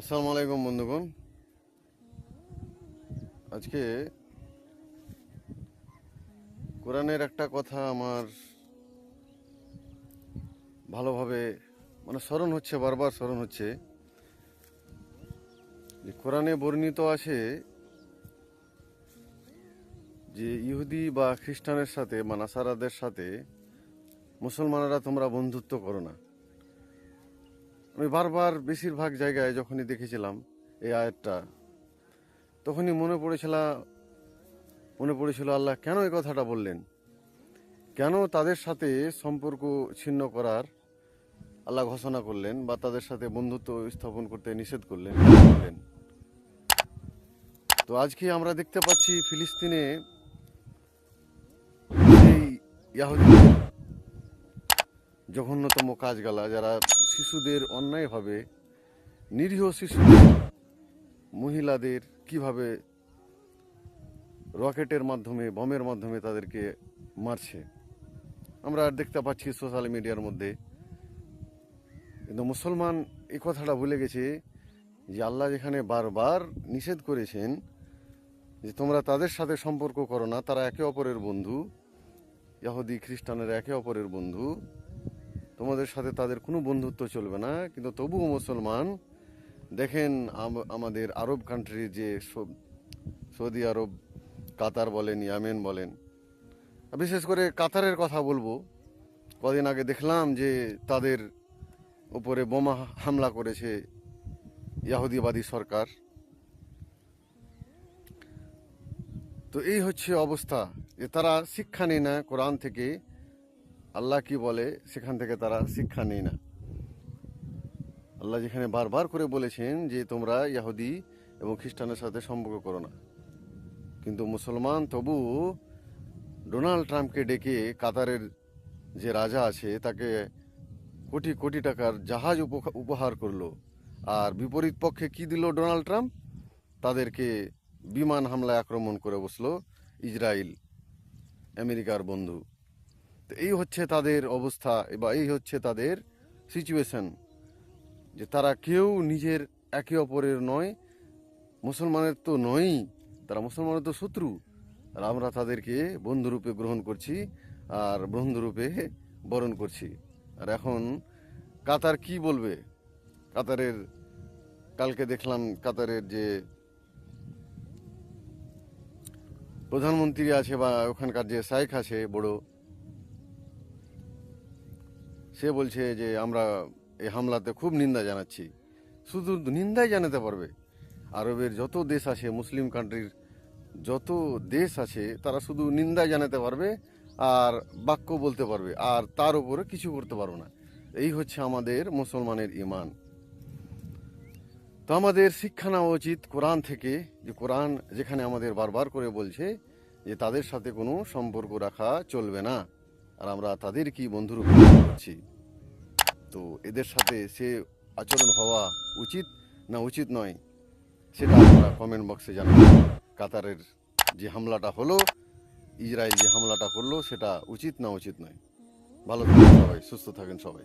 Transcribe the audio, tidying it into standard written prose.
আসসালামু আলাইকুম বন্ধুগণ। আজকে কোরআনের একটা কথা আমার ভালোভাবে স্মরণ হচ্ছে, বারবার স্মরণ হচ্ছে যে কোরআনে বর্ণিত আছে যে ইহুদি বা খ্রিস্টানের সাথে বা নাসারাদের সাথে মুসলমানেরা তোমরা বন্ধুত্ব করো না। আমি বারবার বেশিরভাগ জায়গায় যখনই দেখেছিলাম এই আয়াতটা, তখনই মনে পড়েছিল আল্লাহ কেন এই কথাটা বললেন, কেন তাদের সাথে সম্পর্ক ছিন্ন করার আল্লাহ ঘোষণা করলেন বা তাদের সাথে বন্ধুত্ব স্থাপন করতে নিষেধ করলেন। তো আজকে আমরা দেখতে পাচ্ছি ফিলিস্তিনে এই ইয়াহুদীদের জঘন্যতম কাজগালা, যারা শিশুদের অন্যায়ভাবে, নিরীহ শিশুদের, মহিলাদের কিভাবে রকেটের মাধ্যমে, বমের মাধ্যমে তাদেরকে মারছে আমরা আর দেখতে পাচ্ছি সোশ্যাল মিডিয়ার মধ্যে। কিন্তু মুসলমান এই কথাটা ভুলে গেছে যে আল্লাহ যেখানে বারবার নিষেধ করেছেন যে তোমরা তাদের সাথে সম্পর্ক করো না, তারা একে অপরের বন্ধু, ইহুদি খ্রিস্টানের একে অপরের বন্ধু, তোমাদের সাথে তাদের কোনো বন্ধুত্ব চলবে না। কিন্তু তবুও মুসলমান দেখেন আমাদের আরব কান্ট্রি, যে সৌদি আরব, কাতার বলেন, ইয়ামেন বলেন, বিশেষ করে কাতারের কথা বলবো। কদিন আগে দেখলাম যে তাদের উপরে বোমা হামলা করেছে ইহুদিবাদী সরকার। তো এই হচ্ছে অবস্থা, যে তারা শিক্ষা নেয় না কোরআন থেকে, আল্লাহ কি বলে সেখান থেকে তারা শিক্ষা নেয় না। আল্লাহ যেখানে বারবার করে বলেছেন যে তোমরা ইহুদি এবং খ্রিস্টানের সাথে সম্পর্ক করো না, কিন্তু মুসলমান তবু ডোনাল্ড ট্রাম্পকে ডেকে, কাতারের যে রাজা আছে তাকে কোটি কোটি টাকার জাহাজ উপহার করলো। আর বিপরীত পক্ষে কি দিল ডোনাল্ড ট্রাম্প? তাদেরকে বিমান হামলায় আক্রমণ করে বসলো ইসরায়েল, আমেরিকার বন্ধু। তো এই হচ্ছে তাদের অবস্থা, বা এই হচ্ছে তাদের সিচুয়েশন, যে তারা কেউ নিজের একে অপরের নয়, মুসলমানের তো নয়ই, তারা মুসলমানের তো শত্রু, আর আমরা তাদেরকে বন্ধুরূপে গ্রহণ করছি আর বন্ধুরূপে বরণ করছি। আর এখন কাতার কি বলবে? কাতারের, কালকে দেখলাম কাতারের যে প্রধানমন্ত্রী আছে বা ওখানকার যে শাইখ আছে বড়, সে বলছে যে আমরা এই হামলাতে খুব নিন্দা জানাচ্ছি। শুধু নিন্দাই জানাতে পারবে? আরবের যত দেশ আছে, মুসলিম কান্ট্রির যত দেশ আছে, তারা শুধু নিন্দাই জানাতে পারবে আর বাক্য বলতে পারবে, আর তার উপরে কিছু করতে পারবে না। এই হচ্ছে আমাদের মুসলমানের ঈমান। তো আমাদের শিক্ষা নেওয়া উচিত কোরআন থেকে, যে কোরআন যেখানে আমাদের বারবার করে বলছে যে তাদের সাথে কোনো সম্পর্ক রাখা চলবে না, আর আমরা তাদের কি বন্ধুরূপে করছি। তো এদের সাথে সে আচরণ হওয়া উচিত না উচিত নয়, সেটা আপনারা কমেন্ট বক্সে জানাবেন। কাতারের যে হামলাটা হলো, ইসরায়েল যে হামলাটা করলো, সেটা উচিত না উচিত নয়। ভালো থাকেন সবাই, সুস্থ থাকেন সবাই।